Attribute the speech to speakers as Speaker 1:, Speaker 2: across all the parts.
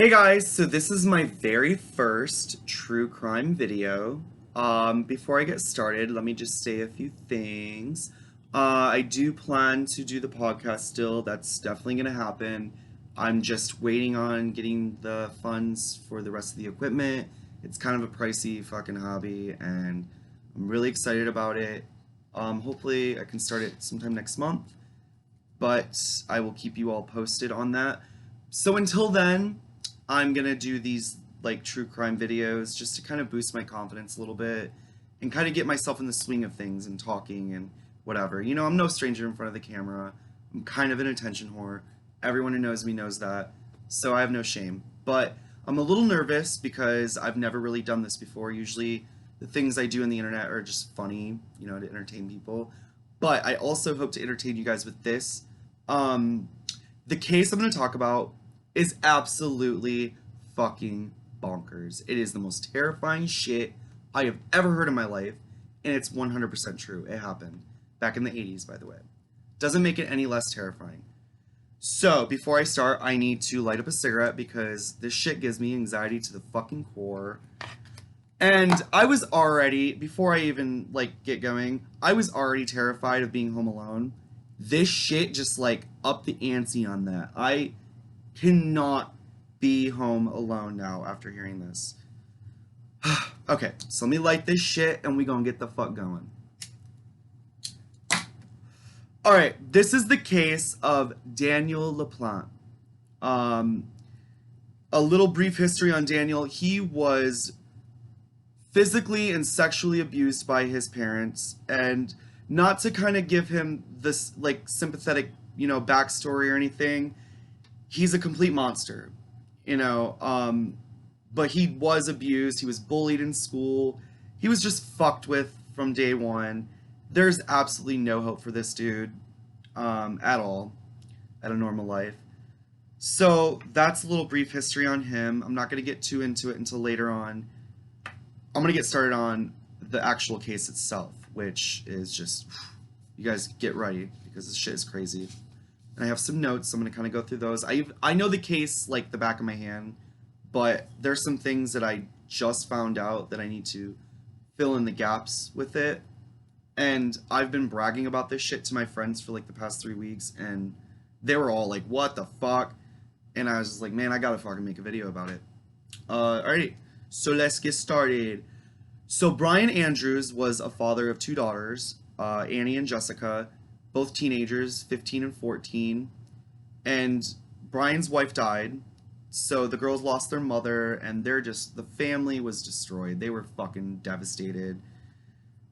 Speaker 1: Hey guys, so this is my very first true crime video. Before I get started, let me just say a few things. I do plan to do the podcast still. That's definitely going to happen. I'm just waiting on getting the funds for the rest of the equipment. It's kind of a pricey fucking hobby, and I'm really excited about it. Hopefully, I can start it sometime next month, but I will keep you all posted on that. So until then, I'm gonna do these like true crime videos just to kind of boost my confidence a little bit and kind of get myself in the swing of things and talking and whatever. You know, I'm no stranger in front of the camera. I'm kind of an attention whore. Everyone who knows me knows that. So I have no shame. But I'm a little nervous because I've never really done this before. Usually the things I do on the internet are just funny, you know, to entertain people. But I also hope to entertain you guys with this. Um, the case I'm going to talk about is absolutely fucking bonkers. It is the most terrifying shit I have ever heard in my life, and it's 100% true. It happened back in the 80s, by the way. Doesn't make it any less terrifying. So, before I start, I need to light up a cigarette because this shit gives me anxiety to the fucking core. And I was already, before I even like get going, I was already terrified of being home alone. This shit just like upped the ante on that. I cannot be home alone now after hearing this. Okay, so let me light this shit and we gonna get the fuck going. Alright, this is the case of Daniel LaPlante. Um, a little brief history on Daniel. He was physically and sexually abused by his parents, and not to kind of give him this like sympathetic, you know, backstory or anything, he's a complete monster, you know. But he was abused. He was bullied in school. He was just fucked with from day one. There's absolutely no hope for this dude, at all, at a normal life. So that's a little brief history on him. I'm not going to get too into it until later on. I'm going to get started on the actual case itself, which is just, you guys get ready because this shit is crazy. And I have some notes. I'm going to kind of go through those. I know the case like the back of my hand, but there's some things that I just found out that I need to fill in the gaps with it. And I've been bragging about this shit to my friends for like the past 3 weeks, and they were all like, "What the fuck?" And I was just like, "Man, I gotta fucking make a video about it." Alrighty, so let's get started. So Brian Andrews was a father of two daughters, Annie and Jessica, both teenagers, 15 and 14. And Brian's wife died, so the girls lost their mother, and the family was destroyed. They were fucking devastated.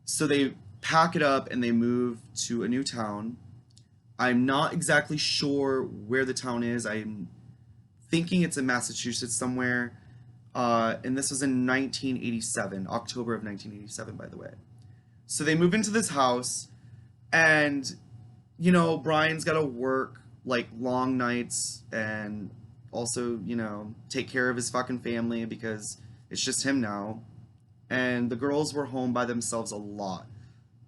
Speaker 1: So they pack it up and they move to a new town. I'm not exactly sure where the town is. I'm thinking it's in Massachusetts somewhere. And this was in 1987, October of 1987, by the way. So they move into this house, and, you know, Brian's got to work like long nights and also, you know, take care of his fucking family because it's just him now. And the girls were home by themselves a lot.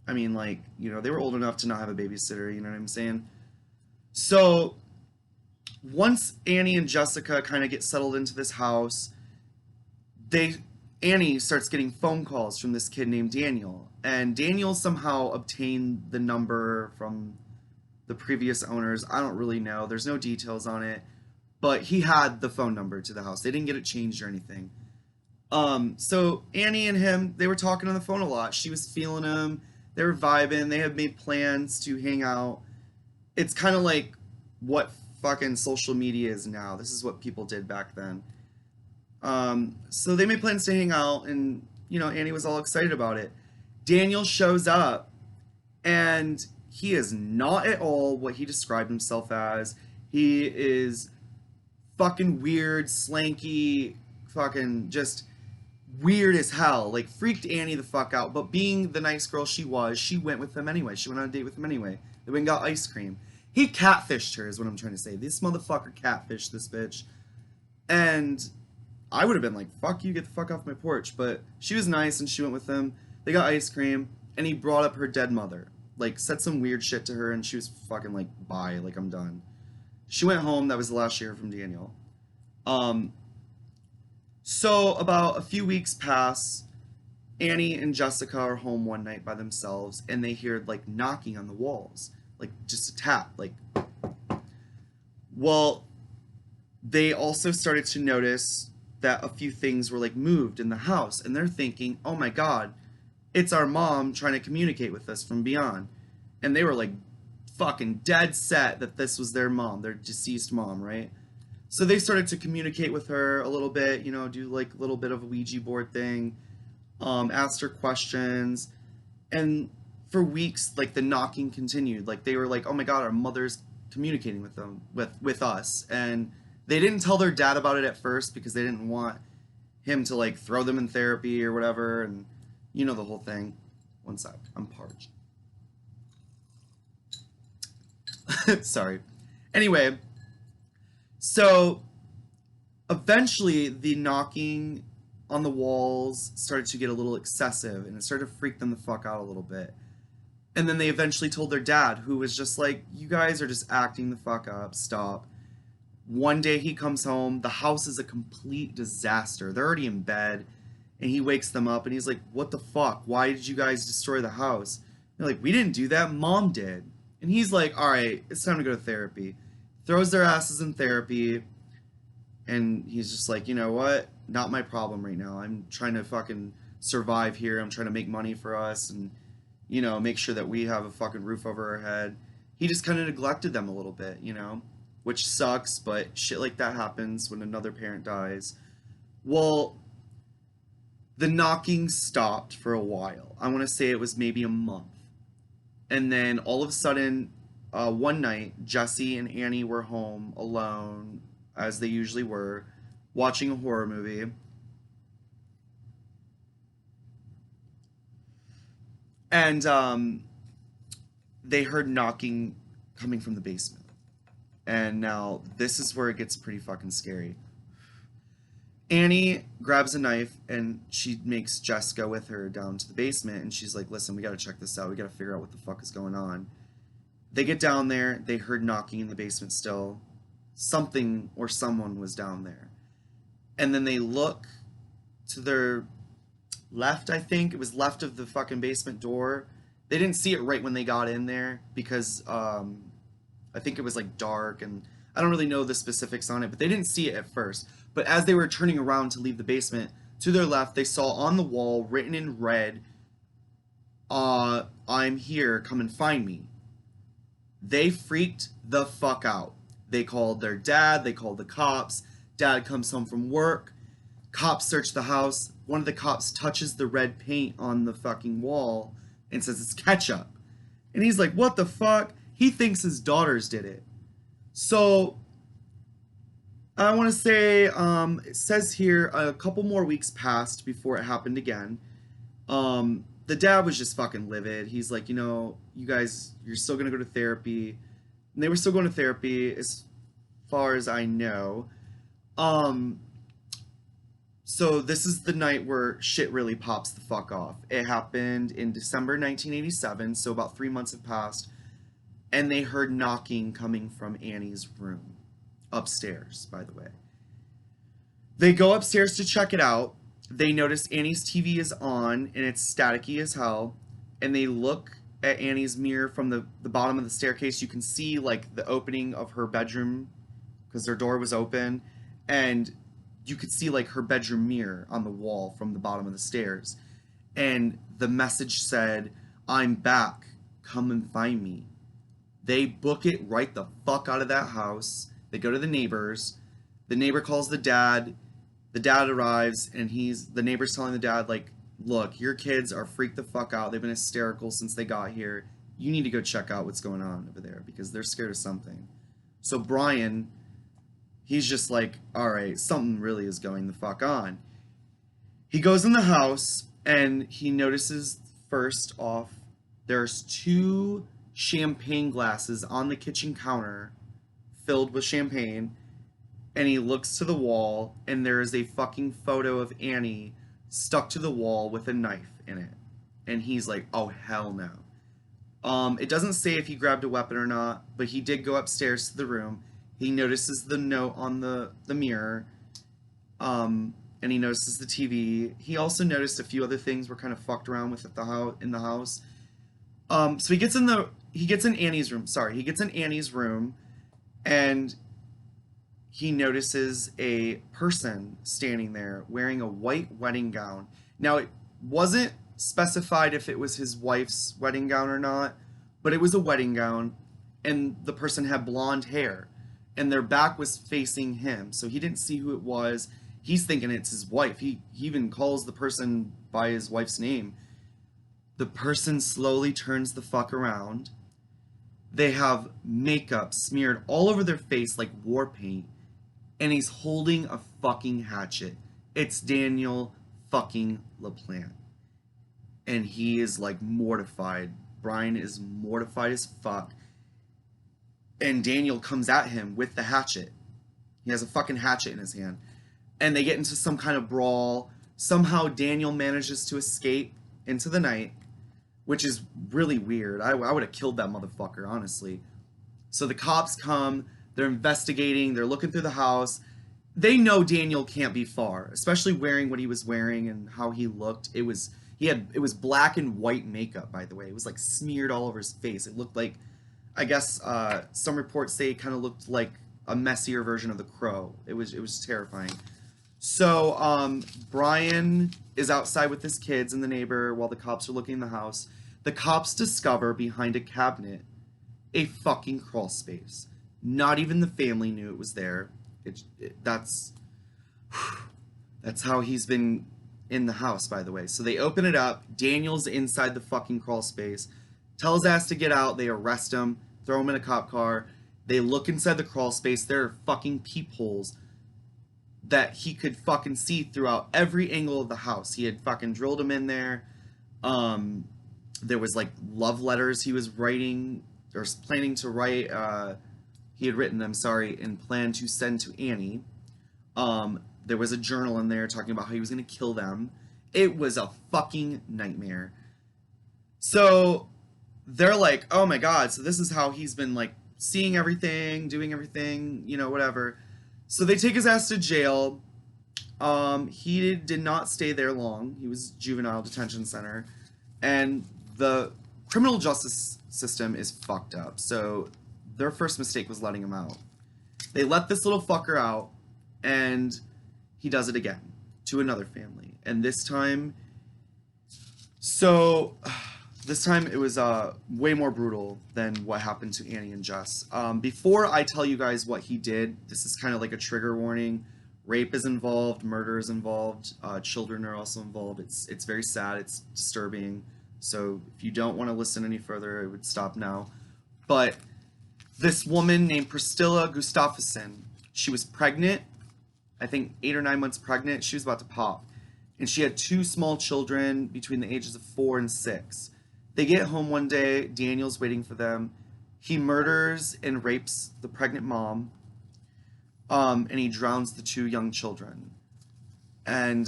Speaker 1: I mean, like, you know, they were old enough to not have a babysitter, you know what I'm saying? So once Annie and Jessica kind of get settled into this house, they Annie starts getting phone calls from this kid named Daniel, and Daniel somehow obtained the number from the previous owners. I don't really know. There's no details on it, but he had the phone number to the house. They didn't get it changed or anything. So Annie and him, they were talking on the phone a lot. She was feeling him. They were vibing. They had made plans to hang out. It's kind of like what fucking social media is now. This is what people did back then. So they made plans to hang out, and, you know, Annie was all excited about it. Daniel shows up, and he is not at all what he described himself as. He is fucking weird, slanky, fucking just weird as hell. Like, freaked Annie the fuck out. But being the nice girl she was, she went with him anyway. She went on a date with him anyway. They went and got ice cream. He catfished her, is what I'm trying to say. This motherfucker catfished this bitch. And I would have been like, fuck you, get the fuck off my porch. But she was nice and she went with him. They got ice cream, and he brought up her dead mother. Like, said some weird shit to her, and she was fucking like, bye, like, I'm done. She went home. That was the last year from Daniel. So about a few weeks pass. Annie and Jessica are home one night by themselves, and they hear like knocking on the walls, like just a tap. Like, well, they also started to notice that a few things were like moved in the house, and they're thinking, "Oh my God, it's our mom trying to communicate with us from beyond." And they were like fucking dead set that this was their mom, their deceased mom, right? So they started to communicate with her a little bit, you know, do like a little bit of a Ouija board thing, asked her questions, and for weeks, like the knocking continued. Like they were like, "Oh my God, our mother's communicating with them, with us," and they didn't tell their dad about it at first because they didn't want him to like throw them in therapy or whatever, and you know the whole thing. One sec, I'm parched. Sorry. Anyway, so eventually the knocking on the walls started to get a little excessive, and it started to freak them the fuck out a little bit. And then they eventually told their dad, who was just like, "You guys are just acting the fuck up, stop." One day he comes home, the house is a complete disaster. They're already in bed, and he wakes them up and he's like, "What the fuck? Why did you guys destroy the house?" They're like, "We didn't do that, mom did." And he's like, "All right, it's time to go to therapy." Throws their asses in therapy, and he's just like, "You know what? Not my problem right now. I'm trying to fucking survive here. I'm trying to make money for us and, you know, make sure that we have a fucking roof over our head." He just kind of neglected them a little bit, you know, which sucks, but shit like that happens when another parent dies. Well, the knocking stopped for a while. I want to say it was maybe a month. And then all of a sudden, one night, Jesse and Annie were home alone, as they usually were, watching a horror movie. And they heard knocking coming from the basement. And now this is where it gets pretty fucking scary. Annie grabs a knife and she makes Jess go with her down to the basement, and she's like, "Listen, we gotta check this out. We gotta figure out what the fuck is going on." They get down there, they heard knocking in the basement still. Something or someone was down there. And then they look to their left, I think. It was left of the fucking basement door. They didn't see it right when they got in there because I think it was like dark, and I don't really know the specifics on it, but they didn't see it at first. But as they were turning around to leave the basement, to their left, they saw on the wall, written in red, "I'm here, come and find me." They freaked the fuck out. They called their dad, they called the cops. Dad comes home from work. Cops search the house. One of the cops touches the red paint on the fucking wall and says it's ketchup. And he's like, "What the fuck?" He thinks his daughters did it. So I want to say, it says here a couple more weeks passed before it happened again. The dad was just fucking livid. He's like, "You know, you guys, you're still gonna go to therapy." And they were still going to therapy, as far as I know. Um, so this is the night where shit really pops the fuck off. It happened in December 1987, so about 3 months have passed, and they heard knocking coming from Annie's room, upstairs, by the way. They go upstairs to check it out. They notice Annie's TV is on, and it's staticky as hell, and they look at Annie's mirror from the bottom of the staircase. You can see like the opening of her bedroom because their door was open, and you could see like her bedroom mirror on the wall from the bottom of the stairs. And the message said, "I'm back, come and find me." They book it right the fuck out of that house. They go to the neighbors. The neighbor calls the dad. The dad arrives, and the neighbor's telling the dad, like, "Look, your kids are freaked the fuck out. They've been hysterical since they got here. You need to go check out what's going on over there because they're scared of something." So Brian, he's just like, "All right, something really is going the fuck on." He goes in the house, and he notices, first off, there's two champagne glasses on the kitchen counter filled with champagne, and he looks to the wall, and there is a fucking photo of Annie stuck to the wall with a knife in it. And he's like, "Oh, hell no." It doesn't say if he grabbed a weapon or not, but he did go upstairs to the room. He notices the note on the mirror. and he notices the TV. He also noticed a few other things were kind of fucked around with at the house in the house. So he gets in Annie's room. Sorry, he gets in Annie's room, and he notices a person standing there wearing a white wedding gown. Now, it wasn't specified if it was his wife's wedding gown or not, but it was a wedding gown, and the person had blonde hair, and their back was facing him, so he didn't see who it was. He's thinking it's his wife. He even calls the person by his wife's name. The person slowly turns the fuck around. They have makeup smeared all over their face like war paint, and he's holding a fucking hatchet. It's Daniel fucking LaPlante. And he is like mortified. Brian is mortified as fuck. And Daniel comes at him with the hatchet. He has a fucking hatchet in his hand. And they get into some kind of brawl. Somehow Daniel manages to escape into the night, which is really weird. I would have killed that motherfucker, honestly. So the cops come. They're investigating. They're looking through the house. They know Daniel can't be far, especially wearing what he was wearing and how he looked. It was black and white makeup, by the way. It was like smeared all over his face. It looked like, I guess some reports say it kind of looked like a messier version of the Crow. It was terrifying. So Brian is outside with his kids and the neighbor while the cops are looking in the house. The cops discover behind a cabinet a fucking crawl space. Not even the family knew it was there. That's how he's been in the house, by the way. So they open it up. Daniel's inside the fucking crawl space. Tell his ass to get out. They arrest him, throw him in a cop car. They look inside the crawl space. There are fucking peepholes that he could fucking see throughout every angle of the house. He had fucking drilled him in there. There was like love letters he was writing or planning to write. He had written them, and planned to send to Annie. There was a journal in there talking about how he was going to kill them. It was a fucking nightmare. So they're like, oh my god, so this is how he's been like seeing everything, doing everything, whatever. So they take his ass to jail. He did not stay there long. He was juvenile detention center. And the criminal justice system is fucked up. So their first mistake was letting him out. They let this little fucker out, and he does it again to another family. And this time it was way more brutal than what happened to Annie and Jess. Before I tell you guys what he did, this is kind of like a trigger warning. Rape is involved, murder is involved, children are also involved. It's very sad, it's disturbing. So if you don't want to listen any further, I would stop now. But this woman named Priscilla Gustafsson, she was pregnant, I think 8 or 9 months pregnant. She was about to pop. And she had 2 small children between the ages of 4 and 6. They get home one day. Daniel's waiting for them. He murders and rapes the pregnant mom. And he drowns the 2 young children. And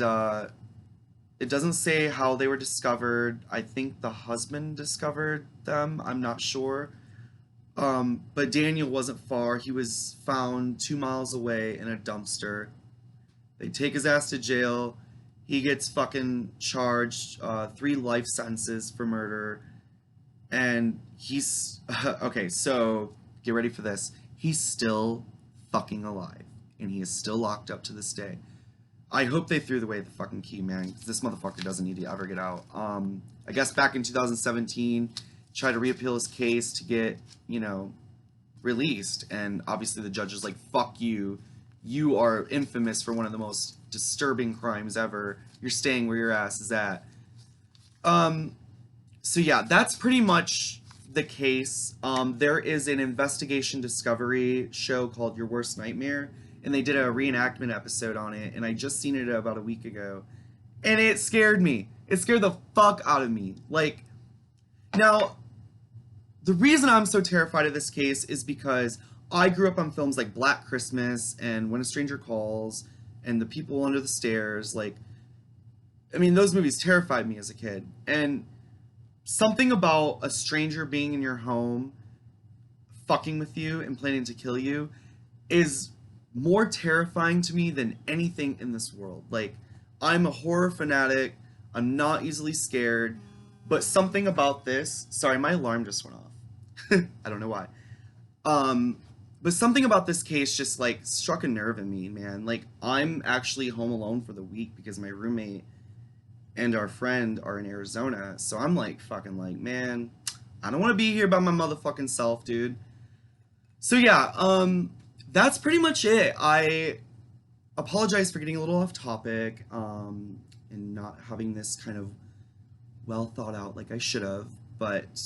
Speaker 1: it doesn't say how they were discovered. I think the husband discovered them. I'm not sure. But Daniel wasn't far. He was found 2 miles away in a dumpster. They take his ass to jail. He gets fucking charged 3 life sentences for murder. And he's... okay, so get ready for this. He's still fucking alive. And he is still locked up to this day. I hope they threw away the fucking key, man. Because this motherfucker doesn't need to ever get out. I guess back in 2017, tried to reappeal his case to get, released. And obviously the judge is like, fuck you. You are infamous for one of the most disturbing crimes ever. You're staying where your ass is at. So yeah, that's pretty much the case. There is an investigation discovery show called Your Worst Nightmare, and they did a reenactment episode on it, and I just seen it about a week ago, and it scared me. It scared the fuck out of me. Like, now, the reason I'm so terrified of this case is because I grew up on films like Black Christmas and When a Stranger Calls and The People Under the Stairs. Like, I mean, those movies terrified me as a kid. And something about a stranger being in your home, fucking with you and planning to kill you, is more terrifying to me than anything in this world. Like, I'm a horror fanatic. I'm not easily scared. But something about this, sorry, my alarm just went off. I don't know why. Um, but something about this case just like struck a nerve in me, man. Like, I'm actually home alone for the week because my roommate and our friend are in Arizona. So I'm like, fucking like, man, I don't want to be here by my motherfucking self, dude. So yeah, that's pretty much it. I apologize for getting a little off topic, and not having this kind of well thought out like I should have, but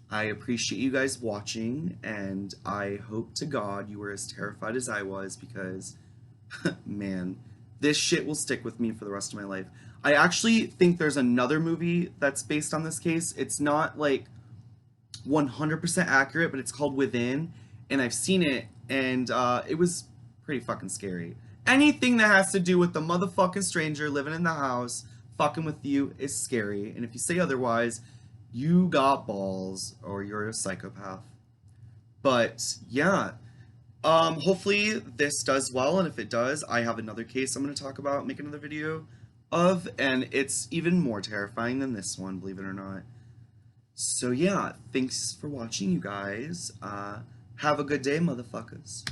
Speaker 1: I appreciate you guys watching, and I hope to God you were as terrified as I was because, man, this shit will stick with me for the rest of my life. I actually think there's another movie that's based on this case. It's not like 100% accurate, but it's called Within, and I've seen it, and it was pretty fucking scary. Anything that has to do with the motherfucking stranger living in the house, fucking with you, is scary. And if you say otherwise, you got balls, or you're a psychopath. But yeah, hopefully this does well, and if it does, I have another case I'm going to talk about, make another video of, and it's even more terrifying than this one, believe it or not. So yeah, thanks for watching, you guys. Have a good day, motherfuckers.